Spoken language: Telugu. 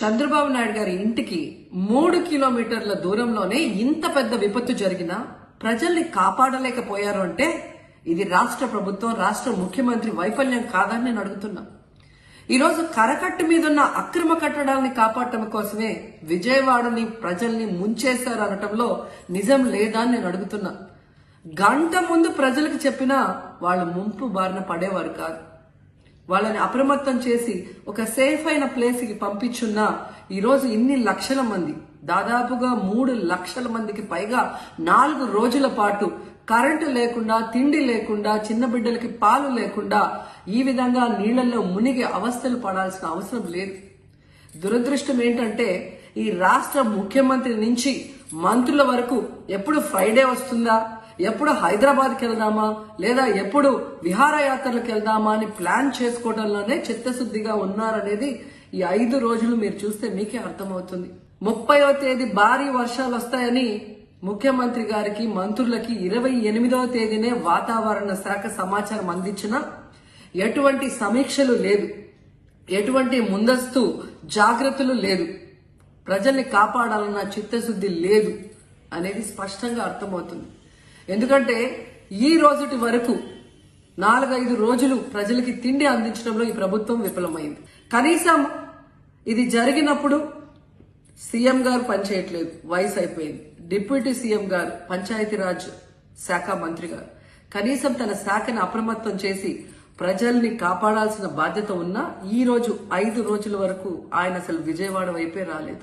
చంద్రబాబు నాయుడు గారి ఇంటికి 3 కిలోమీటర్ల దూరంలోనే ఇంత పెద్ద విపత్తు జరిగినా ప్రజల్ని కాపాడలేకపోయారు అంటే ఇది రాష్ట్ర ప్రభుత్వం, రాష్ట్ర ముఖ్యమంత్రి వైఫల్యం కాదని నేను అడుగుతున్నా. ఈరోజు కరకట్టు మీదున్న అక్రమ కట్టడాలని కాపాడటం కోసమే విజయవాడని ప్రజల్ని ముంచేశారు అనటంలో నిజం లేదా అని నేను అడుగుతున్నా. గంట ముందు ప్రజలకు చెప్పినా వాళ్ళు ముంపు బారిన పడేవారు కాదు. వాళ్ళని అప్రమత్తం చేసి ఒక సేఫ్ అయిన ప్లేస్ కి పంపించున్నా ఈరోజు ఇన్ని లక్షల మంది, దాదాపుగా 3 లక్షల మందికి పైగా 4 రోజుల పాటు కరెంటు లేకుండా, తిండి లేకుండా, చిన్న బిడ్డలకి పాలు లేకుండా ఈ విధంగా నీళ్లలో మునిగి అవస్థలు పడాల్సిన అవసరం లేదు. దురదృష్టం ఏంటంటే ఈ రాష్ట్ర ముఖ్యమంత్రి నుంచి మంత్రుల వరకు ఎప్పుడు ఫ్రైడే వస్తుందా, ఎప్పుడు హైదరాబాద్కి వెళ్దామా, లేదా ఎప్పుడు విహారయాత్రలకు వెళ్దామా అని ప్లాన్ చేసుకోవడంలోనే చిత్తశుద్ధిగా ఉన్నారనేది ఈ 5 రోజులు మీరు చూస్తే మీకే అర్థమవుతుంది. 30వ తేదీ భారీ వర్షాలు వస్తాయని ముఖ్యమంత్రి గారికి, మంత్రులకి 28వ తేదీనే వాతావరణ శాఖ సమాచారం అందించినా ఎటువంటి సమీక్షలు లేదు, ఎటువంటి ముందస్తు జాగ్రత్తలు లేదు, ప్రజల్ని కాపాడాలన్న చిత్తశుద్ధి లేదు అనేది స్పష్టంగా అర్థమవుతుంది. ఎందుకంటే ఈ రోజుటి వరకు 4-5 రోజులు ప్రజలకి తిండి అందించడంలో ఈ ప్రభుత్వం విఫలమైంది. కనీసం ఇది జరిగినప్పుడు సీఎం గారు పనిచేయట్లేదు, వయసు అయిపోయింది. డిప్యూటీ సీఎం గారు, పంచాయతీరాజ్ శాఖ మంత్రి గారు కనీసం తన శాఖని అప్రమత్తం చేసి ప్రజల్ని కాపాడాల్సిన బాధ్యత ఉన్నా ఈ రోజు 5 రోజుల వరకు ఆయన అసలు విజయవాడ వైపే రాలేదు.